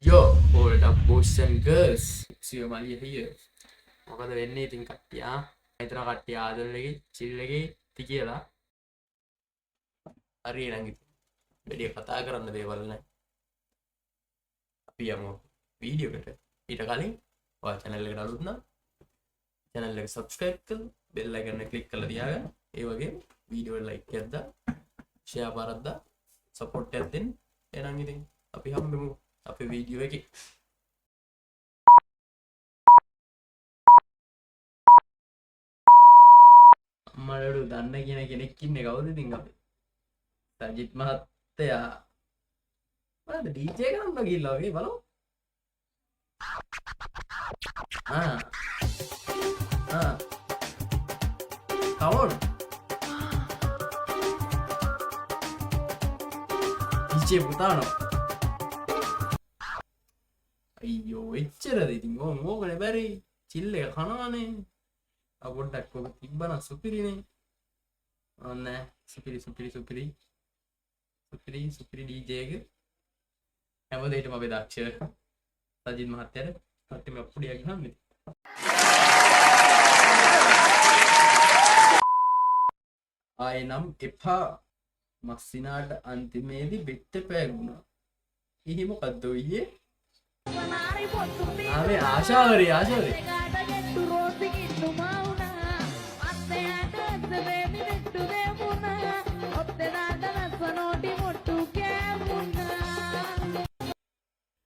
Yo, hold up boys and girls. සිය මලිය here. මොකද වෙන්නේ ඉතින් කට්ටිය හිතන කට්ටිය ආදල් එකේ chill එකේ ඉති කියලා. හරි නං ඉතින් වැඩි කතා කරන්න දේවල් නැහැ. අපි යමු වීඩියෝ එකට. ඊට කලින් ඔයා channel එකට අලුත් නම් channel එක subscribe කරලා bell icon එක click කරලා තියාගන්න. ඒ වගේම වීඩියෝ එක like එකක් දාන්න, share පාරක් දාන්න, support එකක් දෙන්න. එහෙනම් ඉතින් අපි හම්බෙමු අපේ වීඩියෝ එකේ. අම්මලඩු දන්න කියන කෙනෙක් ඉන්නේ කවුද ඉතින් අපි? සජිත් මහත්තයා. මොකද DJ කරන්න ගිහිල්ලා වගේ බලමු. Come on. DJ පුතානෝ. අයියෝ එච්චරද ඉතින් ඕකනේ බැරි චිල් එක කනවනේ පොඩ්ඩක් ඔබ තිබ්බනම් සුපිරිනේ ඔන්න සුපිරි DJ එක හැමදේටම අපි දක්ෂ සජිත් මහත්තයාට කට්ටියම අප්පුඩියක් ගහන්න ඉතින් ආයේ නම් එපා මස්සිනාට අන්තිමේදී බෙට්ට පෑගුණා ඉහි මොකද්ද ඔයියේ ආවේ ආශාවරි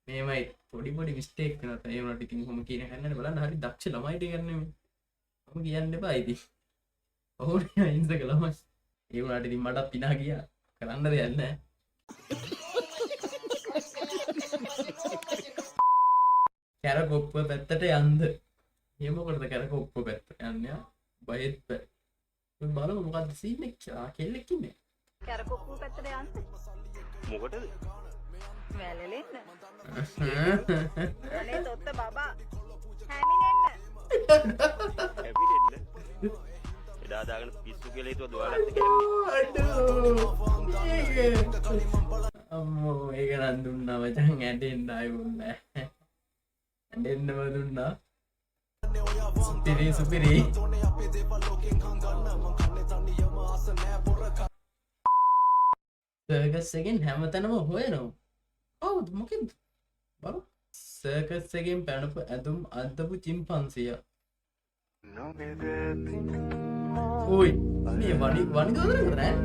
මේමයි පොඩි මිස්ටේක් වෙනවා ඒ වුණාට ඉතින් කොහොම කියන හැන්නනේ බලන්න හරි දක්ෂ ළමයි ටික ගන්න මේ කොහොම කියන්න එපා ඉතින් ඔහොනේ අහිංසක ළමයි ඒ වුණාට ඉතින් මටත් පිනා ගියා කරන්න දෙයක් නැහැ කැරකොප්ප පැත්තට යන්ද එහෙම මොකටද කැරකොප්ප පැත්තට යන්නේ බයෙත් බෑ බලමු මොකද්ද සීන් එක කෙල්ලෙක් ඉන්නේ කැරකොප්පු පැත්තට යන්න මොකටද වැලලෙන්න අනේ තොත්ත බබා හැමිනෙන්න හැපිදෙන්න එදා දාගෙන පිස්සු කියලා හිතුවා දුවගත්ත කියලා අම්මෝ ඒක නම් දුන්නා මචං ඇඬෙන්න ආයෙත් ඇඬෙන්නම දුන්නා සුපිරි සර්කස් එකෙන් හැමතැනම හොයනවා කවුද මොකෙන්ද බලමු සර්කස් එකෙන් පැනපු ඇඳුම් අද්දපු චිම්පන්සියා ඔයි මේ වනි දොදරකට නෑ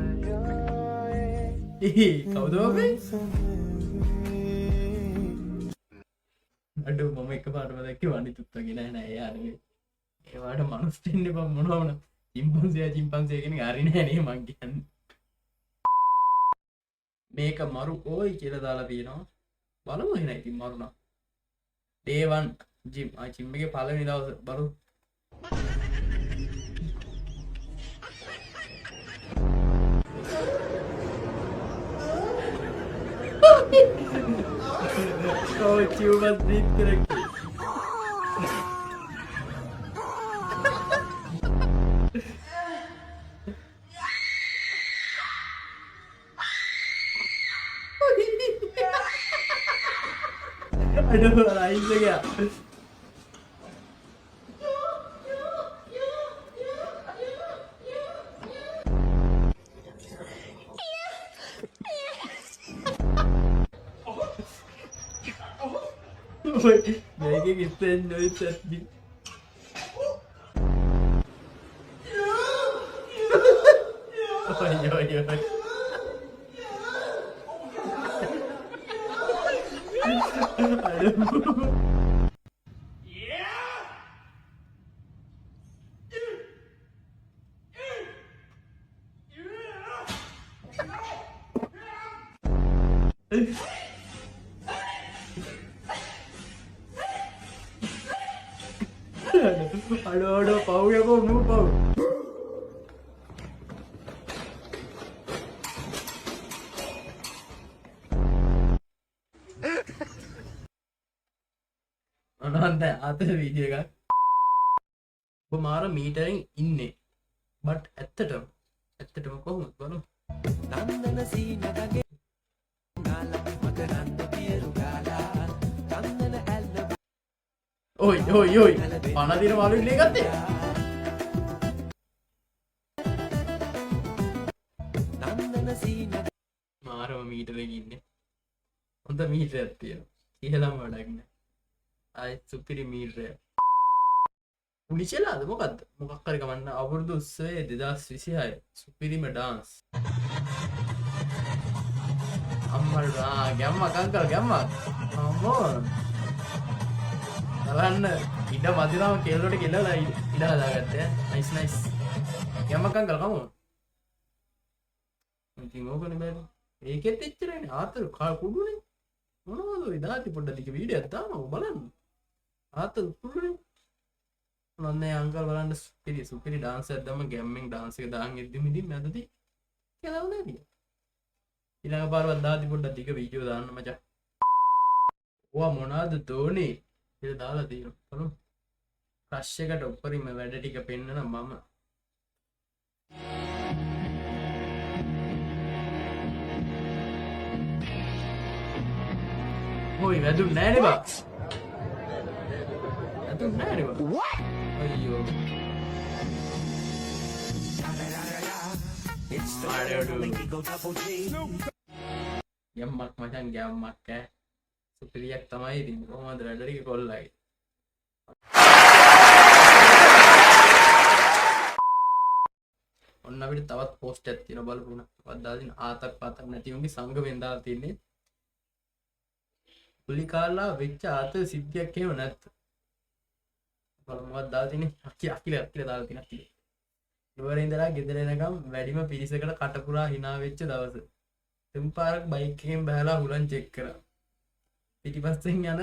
කවුද ඔබේ අඩු මම එකපාරටම දැක්කේ වනි තුත්තගේ නෑ යාළුවේ ඒවට මනුස්ස දෙන්න බං මොනවා වුණා චිම්පන්සියා කෙනෙක් හරි නෑ නේ මං කියන්නේ මේක මරු ඕයි කියලා දාලා තියෙනවා බලමු එහෙනම් ඉතින් මරුණා day 1 ජිම් ජිම් එකේ පළවෙනි දවස් බලමු Coach, you must breathe correctly. Aduh, lain saja. මේකේ කිස්සෙන් නොයි සත්දි Aduh, pau ya kau, nu pau. Ananda, atas video kan. Bumara metering inne, but at the kau, baru. Nandana si nagage, gala, magaranda piru gala. ඔයි ඔයි ඔයි පණ දින මාළු ඉන්නේ ගත්තේ මාරම මීටරකින් ඉන්නේ හොඳ මීටරයක් තියෙනවා කියලාම වැඩක් නෑ ආයෙත් සුපිරි මීටරයක් පුලිචලාද මොකක්ද මොකක් හරි කමන්න අවුරුදු උත්සවයේ 2026 සුපිරිම ඩාන්ස් අම්මලා ගැම්මක් අංකල් ගැම්මක් අම්මෝ බලන්න ඉඩ මදිනාම කෙල්ලොට කෙල්ලලා ඉඩ හදාගත්තේ නයිස් නයිස් ගැම්මක් අංකල් කමු ඉතින් ඕකනේ බෑ ඒකෙත් එච්චරනේ ආතල් කුඩුනේ මොනවද ඔය දාති පොඩ්ඩක් ටික වීඩියෝයක් දානවා බලන්න ආතල් කුඩුනේ මොන්නේ අංකල් බලන්න සුපිරි ඩාන්ස් එකක් දැම්ම ගැම්මෙන් ඩාන්ස් එක දාන් ඉද්දිම ඉතින් මැදදී කියලා නේද ඊළඟ පාරවත් දාති පොඩ්ඩක් ටික වීඩියෝ දාන්න මචං ඔයා මොනවද දෝනේ කියලා දාලා තියෙනවා බලමු ක්‍රෂ් එකට උඩරින්ම වැඩ ටික පෙන්නන මම ඔයි වැදුන්නේ නෑනේ බා වැදුන්නේ නෑනේ බා අයියෝ යම්මක් මචං ගැම්මක් ඈ සුපිරියක් තමයි ඉතින් කොහොමද රැඩරික කොල්ලයි ඔන්න අපිට තවත් පෝස්ට් එකක් තියෙනවා බලපුණ වද්දාදින ආතක් පාතක් නැති උන්ගේ සංගමෙන් දාලා තින්නේ පුලිකාලා වෙච්ච ආත සිද්ධියක් එහෙම නැත්ත බලමුවත් දාලා තින්නේ අකිල දාලා තිනක් තියෙනවා ඉවරේ ඉඳලා ගෙදර එනකම් වැඩිම පිරිසකට කටපුරා hina වෙච්ච දවස තුන් පාරක් බයික් එකෙන් බහලා හුලන් චෙක් කරා පිටිපස්සෙන් යන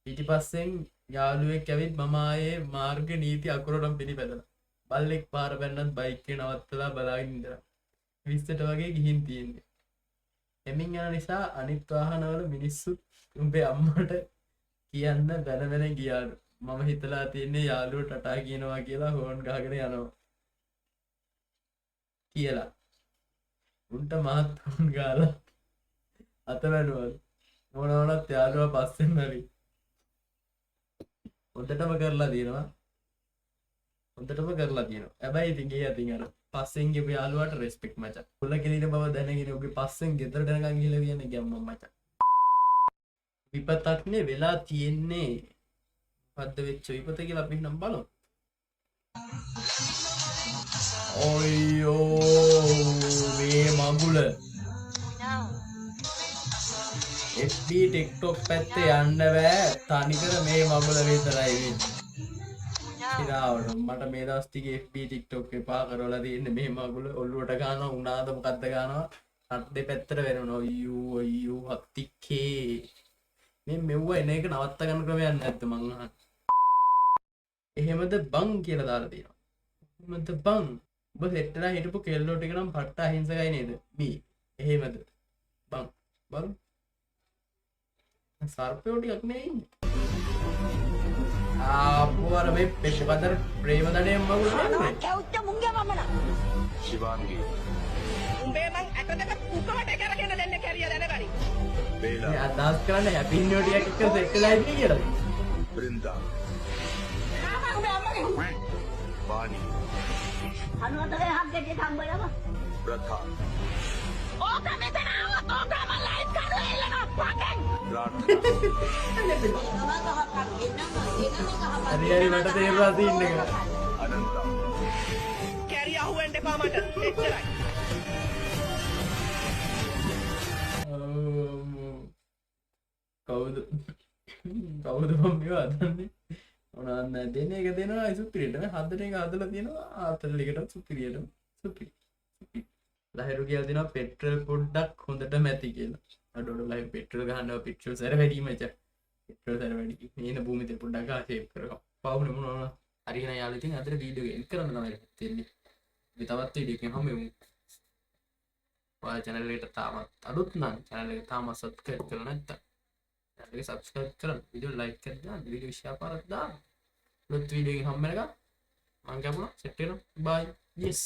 පිටිපස්සෙන් යාළුවෙක් ඇවිත් මම ආයේ මාර්ග නීති අකුරටම පිළිපැදලා බල්ලෙක් පාර පැන්නත් බයික් එක නවත්තලා බලාගෙන ඉඳලා 20ට වගේ ගිහින් තියෙන්නේ එමින් යන නිසා අනිත් වාහනවල මිනිස්සු උඹේ අම්මට කියන්න බැන ගියාලු මම හිතලා තියන්නේ යාළුවෝ ටටා කියනවා කියලා හෝන් ගහගෙන යනවා කියලා උන්ට මහත් හෝන් ගාලා අත වැනුවලු මොනවනත් යාළුවා පස්සෙන් හරි හොඳටම කරලා තියෙනවා හැබැයි ඉතින් ගියේ අතින් අර පස්සෙන් ගිහපු යාළුවාට රෙස්පෙක්ට් මචං පුල කෙලින බව දැනගෙන ඔගේ පස්සෙන් ගෙදරට යනකම් ගිහලා කියන්නේ ගැම්මම් මචං විපතක් නේ වෙලා තියෙන්නේ පද්ද වෙච්ච විපත කියලා අපි නම් බලමු ඔයෝ මේ මඟුල FB TikTok පැත්තේ යන්න බෑ තනිකර මේ මඟුල විතරයි වෙන්නේ ඉතින් මට මේ දවස් ටිකේ FB TikTok එපා කරවලා තියෙන්නේ මේ මඟුල ඔළුවට ගන්නවා උනාද මොකද්ද ගන්නවා අත් දෙපැත්තට වෙනවනවා අයියෝ හත්තිකේ මේ මෙව්ව එන එක නවත්ත ගන්න ක්‍රමයක් නැද්ද මං අහන්නේ එහෙමද බං කියලා දාලා තියෙනවා එහෙමද බං ඔබ සෙට්ටලා හිටපු කෙල්ලෝ ටික නම් පට්ට අහිංසකයි නේද මේ එහෙමද බං බලමු සර්පයෝ ටිකක් නේ ඉන්නේ ආපුවර මේ පෙෂ්පතර ප්‍රේම දඩේම මගුල් නේ කැවුච්ච මුංගේ මමන ශිවාංගී උඹේ මං අතදක කුකවට කරගෙන දෙන්න කැරිය දැනගනි බේලා අදහස් කරන්නේ හැපි ඉන්නෝ ටිකක් එක්ක සෙට් වෙලා ඉන්නේ කියලා බ්‍රින්දා වානි අනුවතරේ හක්කේ හම්බලම ප්‍රථා ඕක මෙතන ආවොත් ඕක මම ලයිව් කරලා ඉල්ලනවා පකෙන් හරි මට තේරුණා සීන් එක අනන්තා කැරිය අහුවෙන්න එපා මට එච්චරයි කවුද මම මේවා හදන්නේ මොනවද දෙන එක දෙනවා සුපිරියටම හදන එක හදලා තියෙනවා ආතල් එකට සුපිරියටම සුපිරි ලහිරු කියලා දෙනවා පෙට්‍රල් පොඩ්ඩක් හොඳටම ඇති කියලා අඩොඩ ලයිව් පෙට්‍රල් ගහනවා පෙට්‍රල් සැර වැඩි මචං පෙට්‍රල් සැර වැඩි මේන භූමිතේ පොඩ්ඩක් ගහ සේව් කරගන්න පවුනේ මොනවා හරි නේ යාළුවෝ ඉතින් අදට වීඩියෝ එක එන්ඩ් කරන්න තමයි තියෙන්නේ අපි තවත් වීඩියෝ එකකින් හම්බෙමු ඔයාලා channel එකට තාමත් අලුත් නම් channel එක තාම subscribe කරලා නැත්නම් channel එක subscribe කරලා වීඩියෝ like කරලා වීඩියෝ share කරලා දාන්න අලුත් වීඩියෝ එකකින් හම්බ වෙනකම් මම කියපුවා සෙට් වෙනවා bye yes